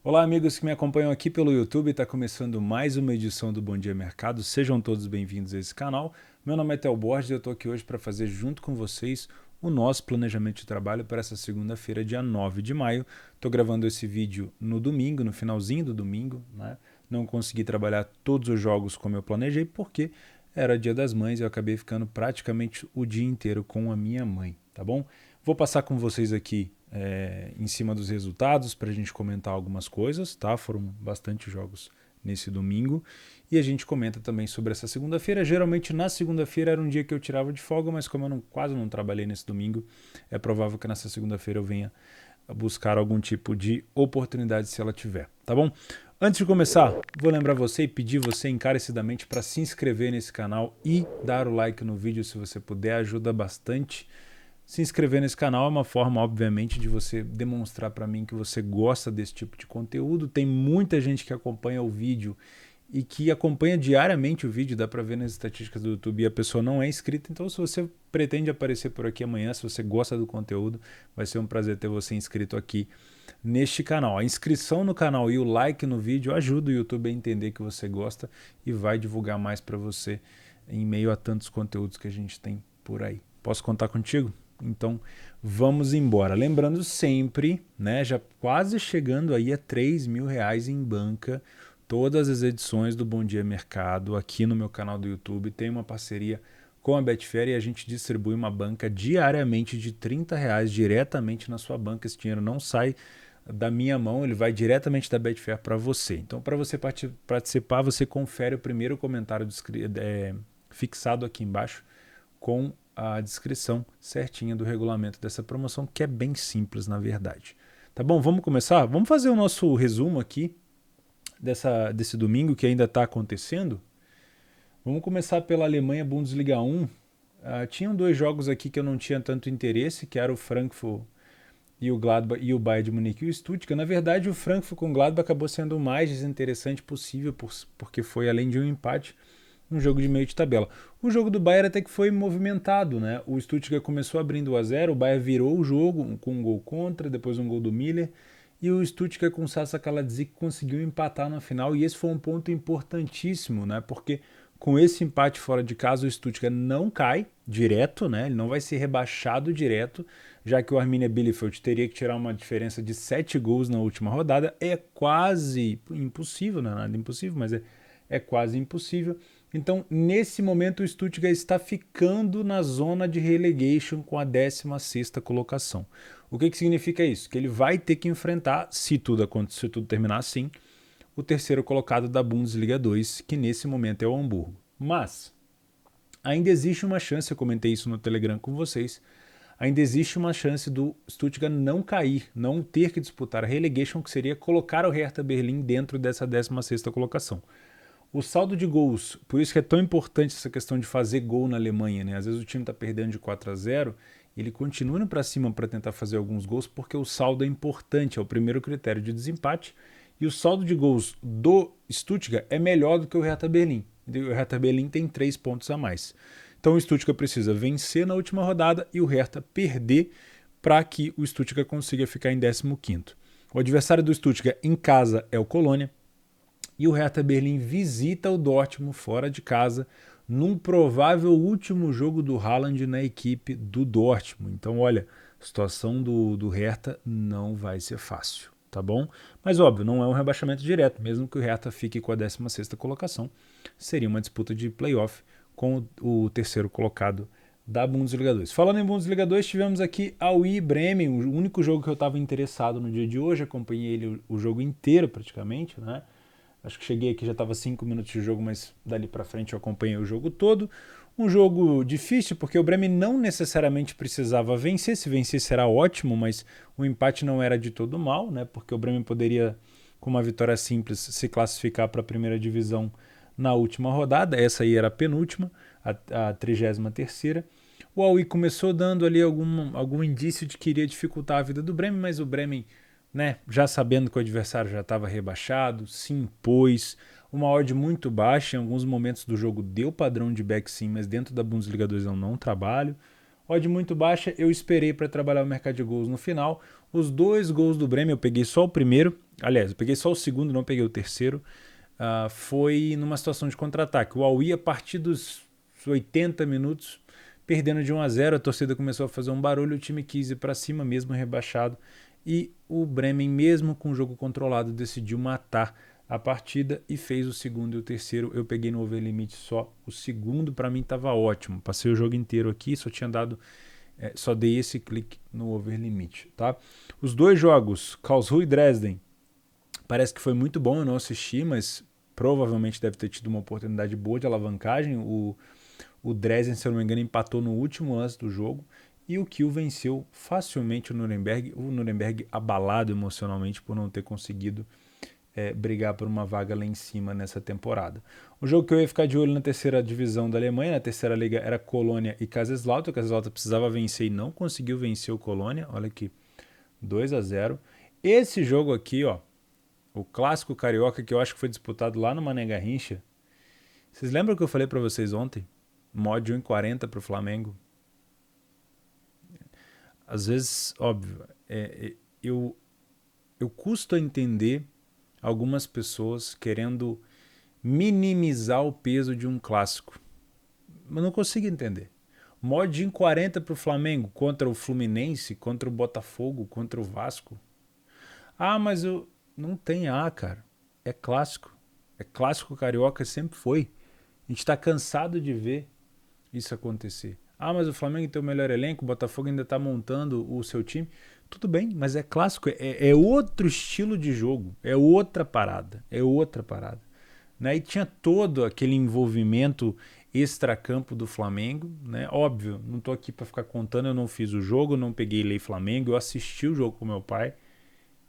Olá, amigos que me acompanham aqui pelo YouTube. Está começando mais uma edição do Bom Dia Mercado. Sejam todos bem-vindos a esse canal. Meu nome é Theo Borges e eu estou aqui hoje para fazer junto com vocês o nosso planejamento de trabalho para essa segunda-feira, dia 9 de maio. Estou gravando esse vídeo no domingo, no finalzinho do domingo, né? Não consegui trabalhar todos os jogos como eu planejei porque era Dia das Mães e eu acabei ficando praticamente o dia inteiro com a minha mãe, tá bom? Vou passar com vocês aqui em cima dos resultados para a gente comentar algumas coisas, tá? Foram bastante jogos nesse domingo e a gente comenta também sobre essa segunda-feira. Geralmente na segunda-feira era um dia que eu tirava de folga, mas como eu quase não trabalhei nesse domingo, é provável que nessa segunda-feira eu venha buscar algum tipo de oportunidade se ela tiver, tá bom? Antes de começar, vou lembrar você e pedir você encarecidamente para se inscrever nesse canal e dar o like no vídeo se você puder, ajuda bastante. Se inscrever nesse canal é uma forma, obviamente, de você demonstrar para mim que você gosta desse tipo de conteúdo. Tem muita gente que acompanha o vídeo e que acompanha diariamente o vídeo, dá para ver nas estatísticas do YouTube, e a pessoa não é inscrita. Então, se você pretende aparecer por aqui amanhã, se você gosta do conteúdo, vai ser um prazer ter você inscrito aqui neste canal. A inscrição no canal e o like no vídeo ajuda o YouTube a entender que você gosta e vai divulgar mais para você em meio a tantos conteúdos que a gente tem por aí. Posso contar contigo? Então vamos embora. Lembrando sempre, né, já quase chegando aí a R$ 3.000 em banca, todas as edições do Bom Dia Mercado aqui no meu canal do YouTube. Tem uma parceria com a Betfair e a gente distribui uma banca diariamente de R$ 30 diretamente na sua banca. Esse dinheiro não sai da minha mão, ele vai diretamente da Betfair para você. Então, para você participar, você confere o primeiro comentário fixado aqui embaixo com a descrição certinha do regulamento dessa promoção, que é bem simples, na verdade. Tá bom? Vamos começar? Vamos fazer o nosso resumo aqui desse domingo que ainda está acontecendo. Vamos começar pela Alemanha Bundesliga 1. Tinham dois jogos aqui que eu não tinha tanto interesse, que era o Frankfurt e o Gladbach e o Bayern de Munique e o Stuttgart. Na verdade, o Frankfurt com o Gladbach acabou sendo o mais desinteressante possível, porque foi, além de um empate, um jogo de meio de tabela. O jogo do Bayern até que foi movimentado, né? O Stuttgart começou abrindo 1-0, o Bayern virou o jogo com um gol contra, depois um gol do Miller, e o Stuttgart com o Sasa Kaladzic conseguiu empatar na final, e esse foi um ponto importantíssimo, né? Porque com esse empate fora de casa, o Stuttgart não cai direto, né? Ele não vai ser rebaixado direto, já que o Arminia Bielefeld teria que tirar uma diferença de 7 gols na última rodada. É quase impossível, não é nada impossível, mas é quase impossível. Então, nesse momento, o Stuttgart está ficando na zona de relegation com a 16ª colocação. O que significa isso? Que ele vai ter que enfrentar, se tudo terminar assim, o terceiro colocado da Bundesliga 2, que nesse momento é o Hamburgo. Mas ainda existe uma chance, eu comentei isso no Telegram com vocês, ainda existe uma chance do Stuttgart não cair, não ter que disputar a relegation, que seria colocar o Hertha Berlim dentro dessa 16ª colocação. O saldo de gols, por isso que é tão importante essa questão de fazer gol na Alemanha, né? Às vezes o time está perdendo de 4-0, ele continua indo para cima para tentar fazer alguns gols, porque o saldo é importante, é o primeiro critério de desempate, e o saldo de gols do Stuttgart é melhor do que o Hertha Berlim. O Hertha Berlim tem 3 pontos a mais. Então o Stuttgart precisa vencer na última rodada e o Hertha perder para que o Stuttgart consiga ficar em 15º. O adversário do Stuttgart em casa é o Colônia, e o Hertha Berlim visita o Dortmund fora de casa num provável último jogo do Haaland na equipe do Dortmund. Então, olha, a situação do Hertha não vai ser fácil, tá bom? Mas, óbvio, não é um rebaixamento direto, mesmo que o Hertha fique com a 16ª colocação, seria uma disputa de playoff com o terceiro colocado da Bundesliga 2. Falando em Bundesliga 2, tivemos aqui a UI Bremen, o único jogo que eu estava interessado no dia de hoje, acompanhei ele o jogo inteiro praticamente, né? Acho que cheguei aqui, já estava 5 minutos de jogo, mas dali para frente eu acompanhei o jogo todo. Um jogo difícil, porque o Bremen não necessariamente precisava vencer. Se vencesse era ótimo, mas o empate não era de todo mal, né? Porque o Bremen poderia, com uma vitória simples, se classificar para a primeira divisão na última rodada. Essa aí era a penúltima, a 33ª. O Aui começou dando ali algum indício de que iria dificultar a vida do Bremen, mas o Bremen, né, já sabendo que o adversário já estava rebaixado, se impôs, uma odd muito baixa, em alguns momentos do jogo deu padrão de back sim, mas dentro da Bundesliga 2 eu não trabalho. Odd muito baixa, eu esperei para trabalhar o mercado de gols no final. Os 2 gols do Bremen, eu peguei só o primeiro, Aliás, eu peguei só o segundo, não peguei o terceiro. Foi numa situação de contra-ataque. O Aui, a partir dos 80 minutos, perdendo de 1-0, a torcida começou a fazer um barulho, o time quis ir para cima, mesmo rebaixado, e o Bremen, mesmo com o jogo controlado, decidiu matar a partida e fez o segundo e o terceiro. Eu peguei no over limite só. O segundo, para mim, estava ótimo. Passei o jogo inteiro aqui, só dei esse clique no over limite, tá? Os dois jogos, Karlsruhe e Dresden, parece que foi muito bom, eu não assisti, mas provavelmente deve ter tido uma oportunidade boa de alavancagem. O Dresden, se eu não me engano, empatou no último lance do jogo. E o Kiel venceu facilmente o Nuremberg abalado emocionalmente por não ter conseguido brigar por uma vaga lá em cima nessa temporada. O jogo que eu ia ficar de olho na terceira divisão da Alemanha, na terceira liga, era Colônia e Kaiserslautern. O Kaiserslautern precisava vencer e não conseguiu vencer o Colônia. Olha aqui, 2-0. Esse jogo aqui, ó, o clássico carioca, que eu acho que foi disputado lá no Mané Garrincha. Vocês lembram que eu falei para vocês ontem? Mod 1,40 para o Flamengo. Às vezes, óbvio, eu custo a entender algumas pessoas querendo minimizar o peso de um clássico. Mas não consigo entender. Mod 1,40 para o Flamengo contra o Fluminense, contra o Botafogo, contra o Vasco. Mas eu não tem cara. É clássico. É clássico carioca, sempre foi. A gente está cansado de ver isso acontecer. Mas o Flamengo tem o melhor elenco, o Botafogo ainda está montando o seu time. Tudo bem, mas é clássico, é outro estilo de jogo, é outra parada, Né? E tinha todo aquele envolvimento extracampo do Flamengo, né? Óbvio, não estou aqui para ficar contando, eu não fiz o jogo, não peguei lei Flamengo, eu assisti o jogo com meu pai.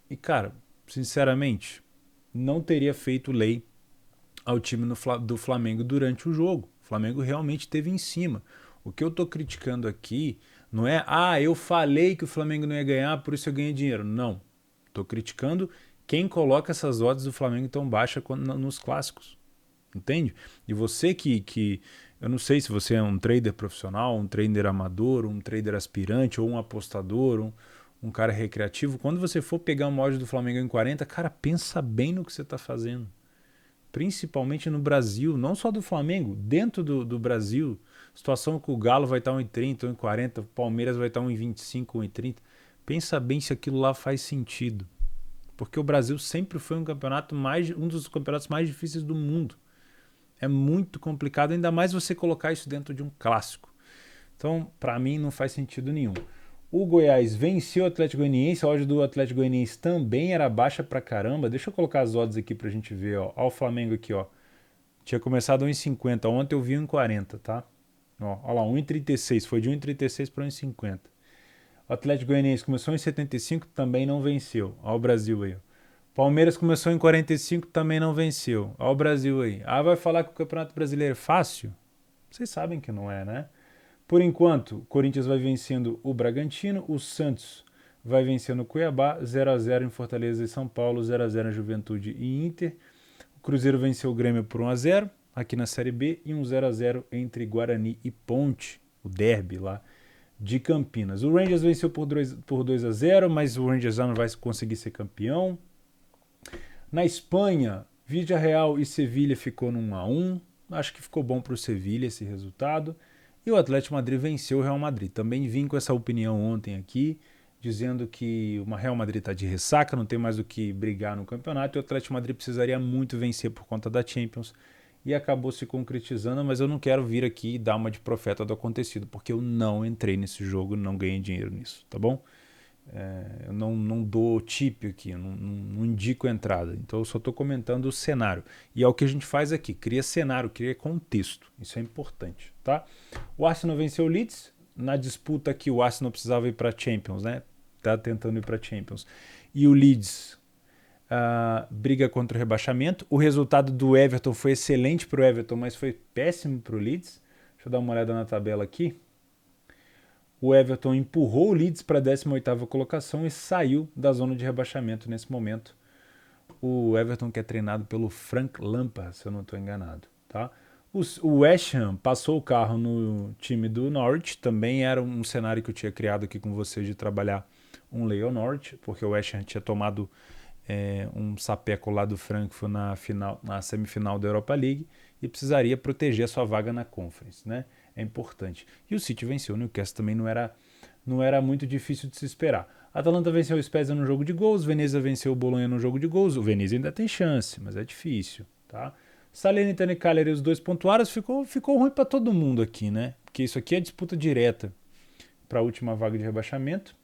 E cara, sinceramente, não teria feito lei ao time do Flamengo durante o jogo. O Flamengo realmente esteve em cima. O que eu estou criticando aqui não é, eu falei que o Flamengo não ia ganhar, por isso eu ganhei dinheiro. Não. Estou criticando quem coloca essas odds do Flamengo tão baixa nos clássicos. Entende? E você que eu não sei se você é um trader profissional, um trader amador, um trader aspirante ou um apostador, um cara recreativo, quando você for pegar uma odd do Flamengo em 40, cara, pensa bem no que você está fazendo. Principalmente no Brasil, não só do Flamengo, dentro do Brasil, situação que o Galo vai estar 1,30, 1,40, o Palmeiras vai estar 1,25, 1,30. Pensa bem se aquilo lá faz sentido. Porque o Brasil sempre foi um dos campeonatos mais difíceis do mundo. É muito complicado, ainda mais você colocar isso dentro de um clássico. Então, para mim, não faz sentido nenhum. O Goiás venceu o Atlético Goianiense, a odd do Atlético Goianiense também era baixa pra caramba. Deixa eu colocar as odds aqui pra gente ver, ó. Ó o Flamengo aqui, ó. Tinha começado 1,50, ontem eu vi 1,40, tá? Ó lá, 1,36, foi de 1,36 para 1,50. O Atlético Goianiense começou em 75, também não venceu. Ó o Brasil aí, ó. Palmeiras começou em 45, também não venceu. Ó o Brasil aí. Vai falar que o Campeonato Brasileiro é fácil? Vocês sabem que não é, né? Por enquanto, o Corinthians vai vencendo o Bragantino, o Santos vai vencendo o Cuiabá, 0-0 em Fortaleza e São Paulo, 0-0 em Juventude e Inter. O Cruzeiro venceu o Grêmio por 1-0 aqui na Série B e um 0-0 entre Guarani e Ponte, o derby lá de Campinas. O Rangers venceu por 2-0, mas o Rangers já não vai conseguir ser campeão. Na Espanha, Villarreal e Sevilha ficou no 1-1. Acho que ficou bom para o Sevilha esse resultado. E o Atlético Madrid venceu o Real Madrid. Também vim com essa opinião ontem aqui, dizendo que o Real Madrid está de ressaca, não tem mais o que brigar no campeonato, e o Atlético Madrid precisaria muito vencer por conta da Champions. E acabou se concretizando, mas eu não quero vir aqui e dar uma de profeta do acontecido, porque eu não entrei nesse jogo, não ganhei dinheiro nisso, tá bom? Eu não dou tip aqui, eu não indico entrada, então eu só estou comentando o cenário. E é o que a gente faz aqui, cria cenário, cria contexto, isso é importante, tá? O Arsenal venceu o Leeds, na disputa aqui o Arsenal precisava ir para Champions, né? Tá tentando ir para Champions. E o Leeds briga contra o rebaixamento. O resultado do Everton foi excelente para o Everton, mas foi péssimo para o Leeds. Deixa eu dar uma olhada na tabela aqui. O Everton empurrou o Leeds para a 18ª colocação e saiu da zona de rebaixamento nesse momento. O Everton que é treinado pelo Frank Lampard, se eu não estou enganado. Tá? O West Ham passou o carro no time do Norwich, também era um cenário que eu tinha criado aqui com vocês de trabalhar um Leon Norwich, porque o West Ham tinha tomado um sapeco lá do Frankfurt na semifinal da Europa League e precisaria proteger a sua vaga na Conference, né? É importante. E o City venceu, o Newcastle também não era muito difícil de se esperar. A Atalanta venceu o Spezia no jogo de gols, Venezia venceu o Bolonha no jogo de gols, o Venezia ainda tem chance, mas é difícil, tá? Salernitana e Cagliari, os dois pontuaram, ficou ruim para todo mundo aqui, né? Porque isso aqui é disputa direta para a última vaga de rebaixamento.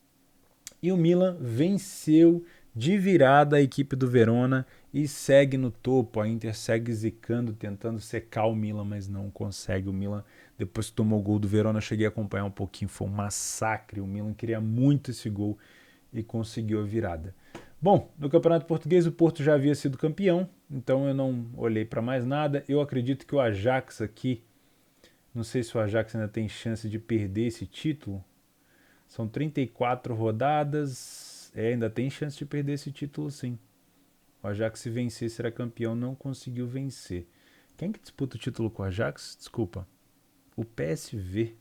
E o Milan venceu de virada a equipe do Verona e segue no topo. A Inter segue zicando, tentando secar o Milan, mas não consegue. O Milan, depois que tomou o gol do Verona, eu cheguei a acompanhar um pouquinho, foi um massacre. O Milan queria muito esse gol e conseguiu a virada. Bom, no Campeonato Português o Porto já havia sido campeão, então eu não olhei para mais nada. Eu acredito que o Ajax aqui, não sei se o Ajax ainda tem chance de perder esse título. São 34 rodadas, ainda tem chance de perder esse título sim. O Ajax, se vencer, será campeão, não conseguiu vencer. Quem que disputa o título com o Ajax? Desculpa. O PSV.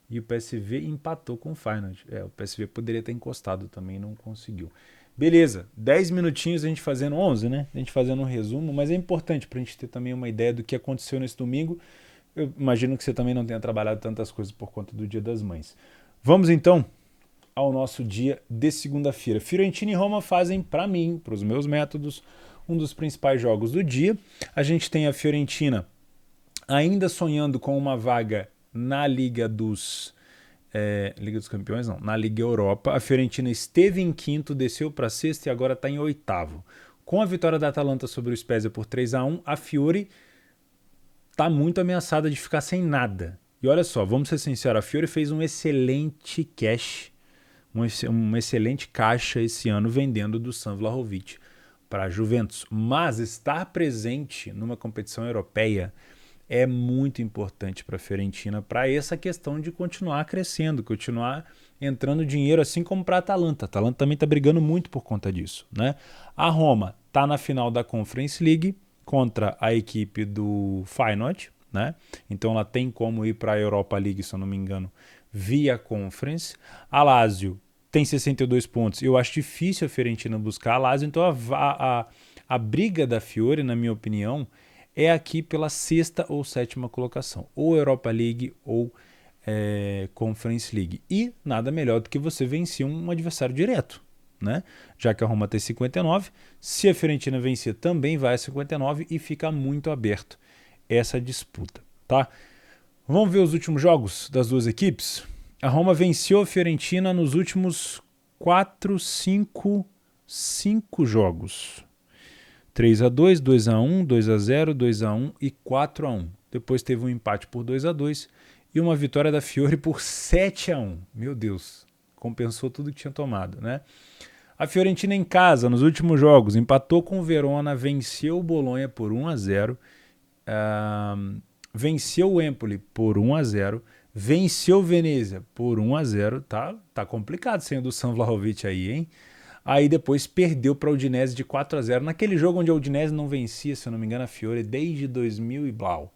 E o PSV empatou com o Feyenoord. O PSV poderia ter encostado também, não conseguiu. Beleza, 10 minutinhos a gente fazendo 11, né? A gente fazendo um resumo, mas é importante pra gente ter também uma ideia do que aconteceu nesse domingo. Eu imagino que você também não tenha trabalhado tantas coisas por conta do Dia das Mães. Vamos então ao nosso dia de segunda-feira. Fiorentina e Roma fazem, para mim, para os meus métodos, um dos principais jogos do dia. A gente tem a Fiorentina ainda sonhando com uma vaga na Liga dos Campeões, não, na Liga Europa. A Fiorentina esteve em quinto, desceu para sexto e agora está em oitavo. Com a vitória da Atalanta sobre o Spezia por 3-1, a Fiore está muito ameaçada de ficar sem nada. E olha só, vamos ser sinceros, a Fiore fez um excelente cash, uma excelente caixa esse ano vendendo do San Vlahovic para a Juventus. Mas estar presente numa competição europeia é muito importante para a Fiorentina, para essa questão de continuar crescendo, continuar entrando dinheiro, assim como para a Atalanta. A Atalanta também está brigando muito por conta disso, né? A Roma está na final da Conference League contra a equipe do Feyenoord, né? Então ela tem como ir para a Europa League, se eu não me engano, via Conference. A Lazio tem 62 pontos. Eu acho difícil a Fiorentina buscar a Lazio, então a briga da Fiore, na minha opinião, é aqui pela sexta ou sétima colocação, ou Europa League ou Conference League. E nada melhor do que você vencer um adversário direto, né? Já que a Roma tem 59, se a Fiorentina vencer também vai a 59 e fica muito aberto essa disputa, tá? Vamos ver os últimos jogos das duas equipes? A Roma venceu a Fiorentina nos últimos 5 jogos. 3-2, 2-1, 2-0, 2-1 e 4-1. Depois teve um empate por 2-2 e uma vitória da Fiore por 7-1. Meu Deus, compensou tudo que tinha tomado, né? A Fiorentina em casa, nos últimos jogos, empatou com o Verona, venceu o Bolonha por 1-0, venceu o Empoli por 1-0, venceu o Venezia por 1-0, tá complicado sem o do San Vlahovic aí, hein? Aí depois perdeu para a Udinese de 4-0, naquele jogo onde a Udinese não vencia, se eu não me engano, a Fiore desde 2000 e blau,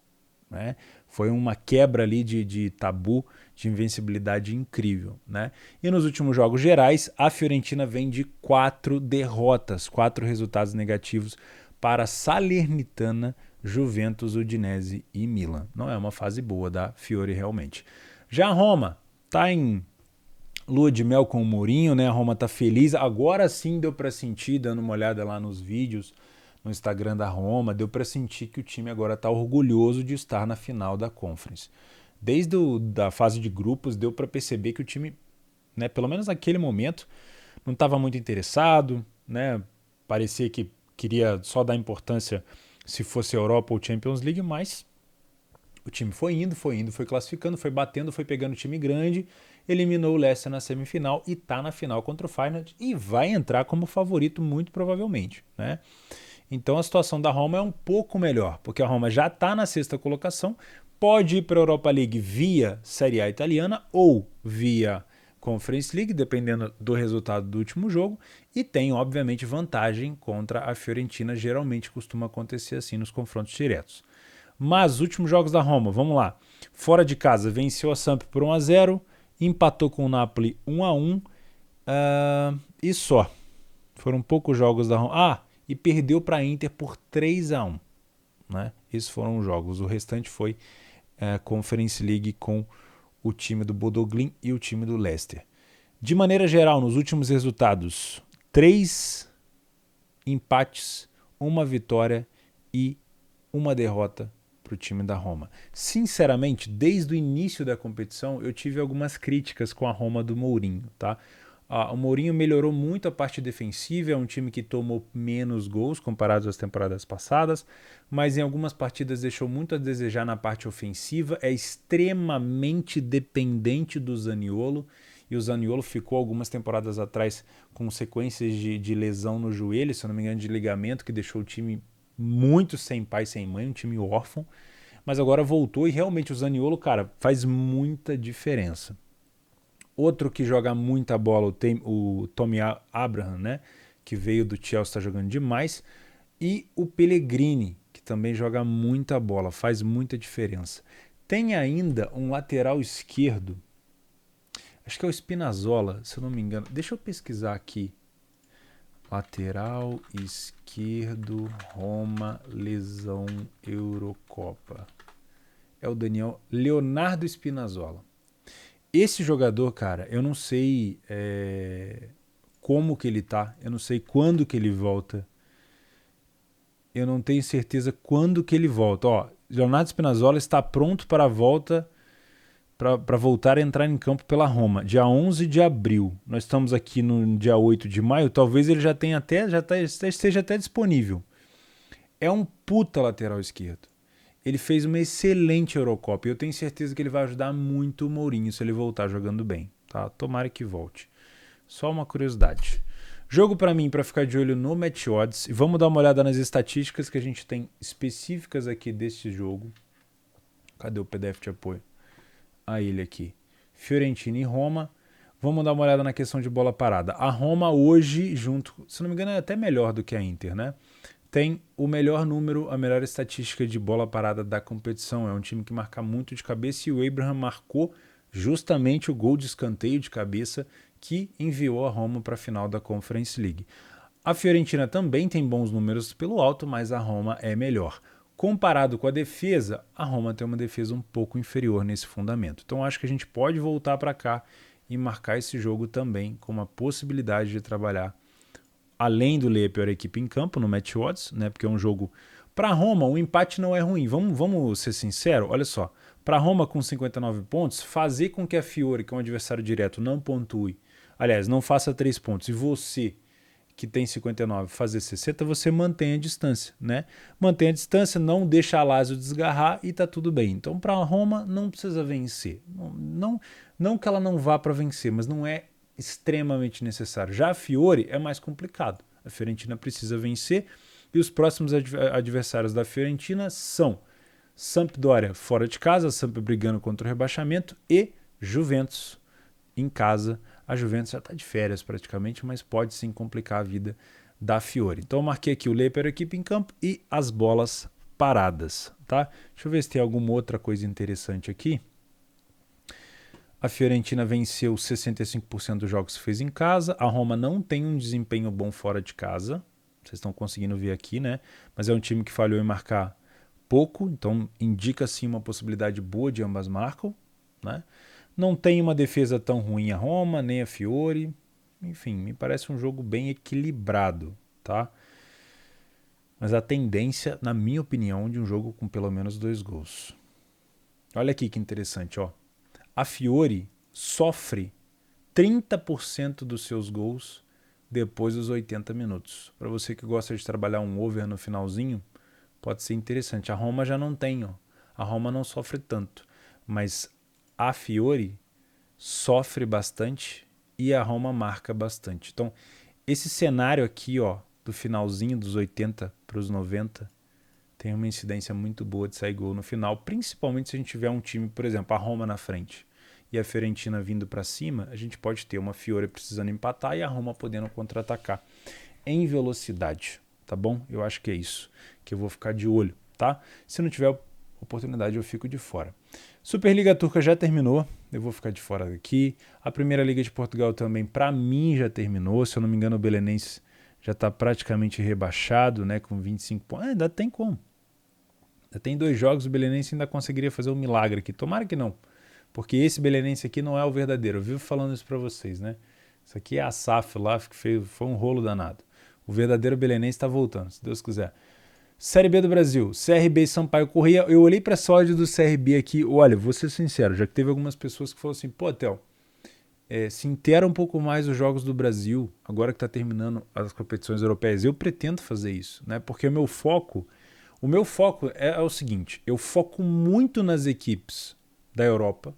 né? Foi uma quebra ali de tabu, de invencibilidade incrível, né? E nos últimos jogos gerais, a Fiorentina vem de 4 derrotas, 4 resultados negativos para Salernitana, Juventus, Udinese e Milan. Não é uma fase boa da Fiore realmente. Já a Roma está em lua de mel com o Mourinho, né? A Roma tá feliz. Agora sim deu para sentir, dando uma olhada lá nos vídeos no Instagram da Roma, deu para sentir que o time agora tá orgulhoso de estar na final da Conference. Desde da fase de grupos deu para perceber que o time, né, pelo menos naquele momento, não estava muito interessado, né? Parecia que queria só dar importância se fosse Europa ou Champions League, mas o time foi indo, foi classificando, foi batendo, foi pegando time grande, eliminou o Leicester na semifinal e está na final contra o Feyenoord e vai entrar como favorito muito provavelmente, né? Então a situação da Roma é um pouco melhor, porque a Roma já está na sexta colocação, pode ir para a Europa League via Série A italiana ou via Conference League, dependendo do resultado do último jogo, e tem obviamente vantagem contra a Fiorentina, geralmente costuma acontecer assim nos confrontos diretos. Mas os últimos jogos da Roma, vamos lá. Fora de casa, venceu a Samp por 1-0, empatou com o Napoli 1-1 e só. Foram poucos jogos da Roma. E perdeu para a Inter por 3-1. Né? Esses foram os jogos. O restante foi Conference League com o time do Bodo Glimt e o time do Leicester. De maneira geral, nos últimos resultados, 3 empates, 1 vitória e 1 derrota para o time da Roma. Sinceramente, desde o início da competição, eu tive algumas críticas com a Roma do Mourinho. Tá? O Mourinho melhorou muito a parte defensiva, é um time que tomou menos gols comparados às temporadas passadas, mas em algumas partidas deixou muito a desejar na parte ofensiva, é extremamente dependente do Zaniolo, e o Zaniolo ficou algumas temporadas atrás com sequências de lesão no joelho, se eu não me engano, de ligamento, que deixou o time muito sem pai, sem mãe, um time órfão, mas agora voltou e realmente o Zaniolo, cara, faz muita diferença. Outro que joga muita bola, o Tommy Abraham, né, que veio do Chelsea, está jogando demais, e o Pellegrini, que também joga muita bola, faz muita diferença. Tem ainda um lateral esquerdo, acho que é o Spinazzola, se eu não me engano. Deixa eu pesquisar aqui. Lateral esquerdo, Roma, lesão, Eurocopa. É o Daniel Leonardo Spinazzola. Esse jogador, cara, eu não sei como que ele tá, eu não sei quando que ele volta. Eu não tenho certeza quando que ele volta. Ó, Leonardo Spinazzola está pronto para a volta, para voltar a entrar em campo pela Roma, dia 11 de abril. Nós estamos aqui no dia 8 de maio, talvez ele já esteja até disponível. É um puta lateral esquerdo. Ele fez uma excelente Eurocopa e eu tenho certeza que ele vai ajudar muito o Mourinho se ele voltar jogando bem. Tá? Tomara que volte. Só uma curiosidade. Jogo para mim, para ficar de olho no Match Odds. E vamos dar uma olhada nas estatísticas que a gente tem específicas aqui deste jogo. Cadê o PDF de apoio? Ele aqui. Fiorentina e Roma. Vamos dar uma olhada na questão de bola parada. A Roma hoje, junto, se não me engano, é até melhor do que a Inter, né? Tem o melhor número, a melhor estatística de bola parada da competição. É um time que marca muito de cabeça e o Abraham marcou justamente o gol de escanteio de cabeça que enviou a Roma para a final da Conference League. A Fiorentina também tem bons números pelo alto, mas a Roma é melhor. Comparado com a defesa, a Roma tem uma defesa um pouco inferior nesse fundamento. Então acho que a gente pode voltar para cá e marcar esse jogo também com uma possibilidade de trabalhar, além do ler a pior equipe em campo no Match Odds, né? Porque é um jogo... Para a Roma, o empate não é ruim. Vamos ser sinceros, olha só. Para a Roma com 59 pontos, fazer com que a Fiore, que é um adversário direto, não pontue, aliás, não faça 3 pontos, e você, que tem 59, fazer 60, você mantém a distância, né? Mantém a distância, não deixa a Lazio desgarrar e tá tudo bem. Então, para a Roma, não precisa vencer. Não que ela não vá para vencer, mas não é extremamente necessário. Já a Fiore é mais complicado. A Fiorentina precisa vencer e os próximos adversários da Fiorentina são Sampdoria fora de casa, Samp brigando contra o rebaixamento, e Juventus em casa. A Juventus já está de férias praticamente, mas pode sim complicar a vida da Fiore. Então eu marquei aqui o Leper, a equipe em campo, e as bolas paradas. Tá? Deixa eu ver se tem alguma outra coisa interessante aqui. A Fiorentina venceu 65% dos jogos que fez em casa. A Roma não tem um desempenho bom fora de casa. Vocês estão conseguindo ver aqui, né? Mas é um time que falhou em marcar pouco, então indica sim uma possibilidade boa de ambas marcam, né? Não tem uma defesa tão ruim a Roma, nem a Fiore. Enfim, me parece um jogo bem equilibrado, tá? Mas a tendência, na minha opinião, de um jogo com pelo menos 2 gols. Olha aqui que interessante, ó. A Fiore sofre 30% dos seus gols depois dos 80 minutos. Para você que gosta de trabalhar um over no finalzinho, pode ser interessante. A Roma já não tem, ó. A Roma não sofre tanto, mas a Fiore sofre bastante e a Roma marca bastante. Então, esse cenário aqui, ó, do finalzinho dos 80 para os 90, tem uma incidência muito boa de sair gol no final, principalmente se a gente tiver um time, por exemplo, a Roma na frente e a Fiorentina vindo para cima, a gente pode ter uma Fiore precisando empatar e a Roma podendo contra-atacar em velocidade, tá bom? Eu acho que é isso que eu vou ficar de olho, tá? Se não tiver oportunidade, eu fico de fora. Superliga Turca já terminou, eu vou ficar de fora daqui. A Primeira Liga de Portugal também, para mim, já terminou. Se eu não me engano, o Belenenses já está praticamente rebaixado, né, com 25 pontos. Ainda tem como. Ainda tem 2 jogos, o Belenense ainda conseguiria fazer um milagre aqui. Tomara que não, porque esse Belenense aqui não é o verdadeiro. Eu vivo falando isso para vocês, né? Isso aqui é a SAF lá, que foi um rolo danado. O verdadeiro Belenense está voltando, se Deus quiser. Série B do Brasil, CRB e Sampaio Corrêa. Eu olhei para essa odd do CRB aqui, olha, vou ser sincero, já que teve algumas pessoas que falaram assim, pô, Theo, se inteira um pouco mais os jogos do Brasil, agora que está terminando as competições europeias. Eu pretendo fazer isso, né? Porque o meu foco é o seguinte, eu foco muito nas equipes da Europa,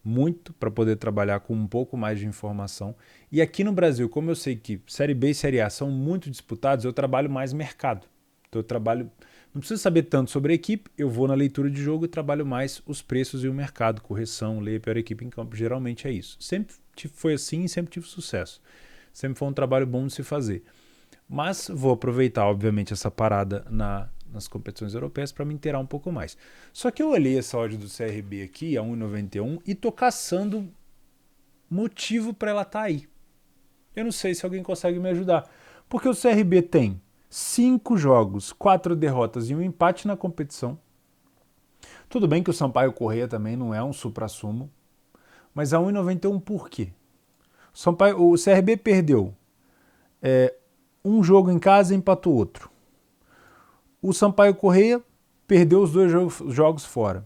muito para poder trabalhar com um pouco mais de informação. E aqui no Brasil, como eu sei que Série B e Série A são muito disputados, eu trabalho mais mercado. Então eu trabalho, não preciso saber tanto sobre a equipe, eu vou na leitura de jogo e trabalho mais os preços e o mercado, correção, lei para a equipe em campo, geralmente é isso. Sempre foi assim e sempre tive sucesso. Sempre foi um trabalho bom de se fazer. Mas vou aproveitar, obviamente, essa parada nas competições europeias para me inteirar um pouco mais. Só que eu olhei essa odd do CRB aqui, a 1,91, e tô caçando motivo para ela estar aí. Eu não sei se alguém consegue me ajudar. Porque o CRB tem 5 jogos, 4 derrotas e um empate na competição. Tudo bem que o Sampaio Corrêa também não é um suprassumo, mas a 1,91 por quê? O CRB perdeu um jogo em casa e empatou outro. O Sampaio Corrêa perdeu os 2 jogos fora.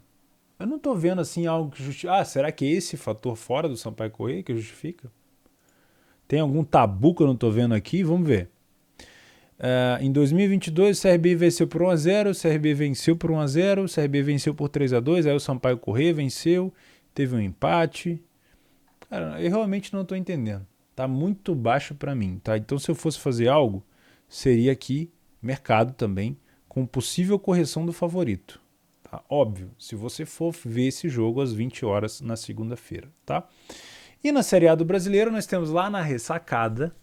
Eu não estou vendo assim algo que justifica. Será que é esse fator fora do Sampaio Corrêa que justifica? Tem algum tabu que eu não estou vendo aqui? Vamos ver. Em 2022 o CRB venceu por 1-0, o CRB venceu por 1-0, o CRB venceu por 3-2, aí o Sampaio Corrêa venceu, teve um empate. Cara, eu realmente não estou entendendo. Tá muito baixo para mim, tá? Então se eu fosse fazer algo, seria aqui mercado também, com possível correção do favorito. Tá? Óbvio, se você for ver esse jogo às 20 horas na segunda-feira, tá? E na Série A do Brasileiro nós temos lá na ressacada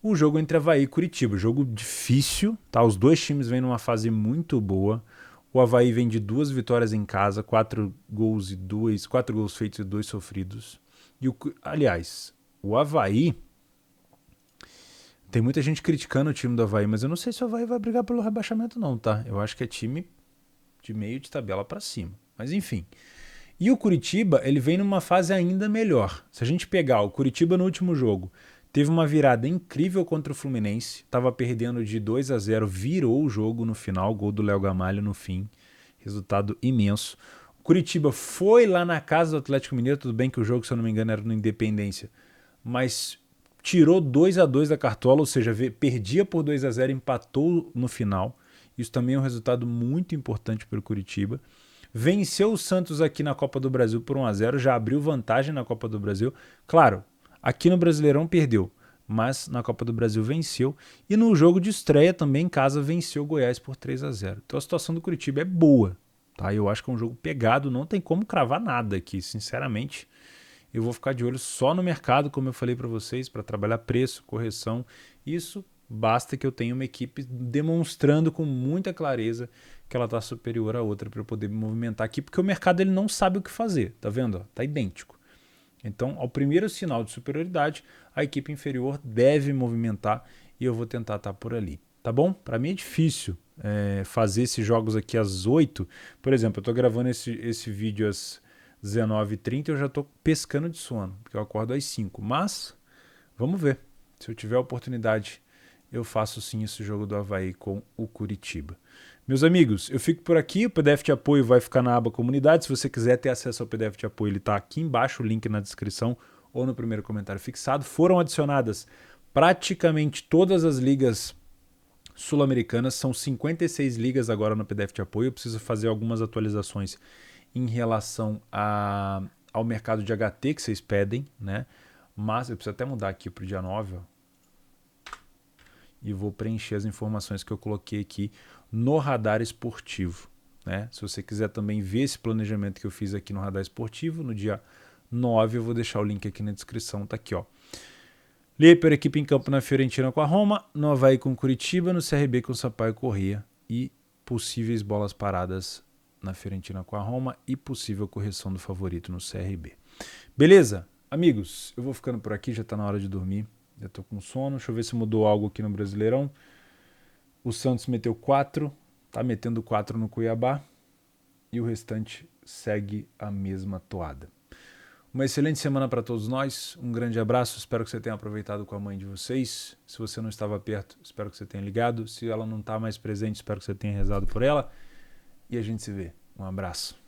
o jogo entre Avaí e Curitiba, jogo difícil, tá? Os 2 times vêm numa fase muito boa. O Avaí vem de 2 vitórias em casa, 4 gols feitos e 2 sofridos. Aliás, o Avaí, tem muita gente criticando o time do Avaí, mas eu não sei se o Avaí vai brigar pelo rebaixamento não, tá? Eu acho que é time de meio de tabela para cima. Mas enfim. E o Curitiba, ele vem numa fase ainda melhor. Se a gente pegar o Curitiba no último jogo, teve uma virada incrível contra o Fluminense, estava perdendo de 2-0, virou o jogo no final, gol do Léo Gamalho no fim, resultado imenso. O Curitiba foi lá na casa do Atlético Mineiro, tudo bem que o jogo, se eu não me engano, era no Independência, mas tirou 2-2 da cartola, ou seja, perdia por 2-0, empatou no final. Isso também é um resultado muito importante para o Curitiba. Venceu o Santos aqui na Copa do Brasil por 1-0, já abriu vantagem na Copa do Brasil. Claro, aqui no Brasileirão perdeu, mas na Copa do Brasil venceu. E no jogo de estreia também em casa venceu o Goiás por 3-0. Então a situação do Curitiba é boa. Tá? Eu acho que é um jogo pegado, não tem como cravar nada aqui, sinceramente. Eu vou ficar de olho só no mercado, como eu falei para vocês, para trabalhar preço, correção. Isso basta que eu tenha uma equipe demonstrando com muita clareza que ela está superior à outra para eu poder me movimentar aqui, porque o mercado ele não sabe o que fazer, tá vendo? Tá idêntico. Então, ao primeiro sinal de superioridade, a equipe inferior deve movimentar e eu vou tentar estar por ali, tá bom? Para mim é difícil fazer esses jogos aqui às 8. Por exemplo, eu estou gravando esse vídeo às 19h30 e eu já estou pescando de sono, porque eu acordo às 5. Mas, vamos ver. Se eu tiver a oportunidade, eu faço sim esse jogo do Avaí com o Curitiba. Meus amigos, eu fico por aqui, o PDF de apoio vai ficar na aba comunidade, se você quiser ter acesso ao PDF de apoio ele está aqui embaixo, o link na descrição ou no primeiro comentário fixado. Foram adicionadas praticamente todas as ligas sul-americanas, são 56 ligas agora no PDF de apoio, eu preciso fazer algumas atualizações em relação ao mercado de HT que vocês pedem, né? Mas eu preciso até mudar aqui para o dia 9, ó, e vou preencher as informações que eu coloquei aqui no Radar Esportivo, né? Se você quiser também ver esse planejamento que eu fiz aqui no Radar Esportivo, no dia 9 eu vou deixar o link aqui na descrição, tá aqui, ó. Lieper, equipe em campo na Fiorentina com a Roma, no Avaí com Curitiba, no CRB com Sampaio Corrêa e possíveis bolas paradas na Fiorentina com a Roma e possível correção do favorito no CRB. Beleza? Amigos, eu vou ficando por aqui, já está na hora de dormir. Já tô com sono. Deixa eu ver se mudou algo aqui no Brasileirão. O Santos meteu 4, tá metendo 4 no Cuiabá. E o restante segue a mesma toada. Uma excelente semana para todos nós. Um grande abraço. Espero que você tenha aproveitado com a mãe de vocês. Se você não estava perto, espero que você tenha ligado. Se ela não está mais presente, espero que você tenha rezado por ela. E a gente se vê. Um abraço.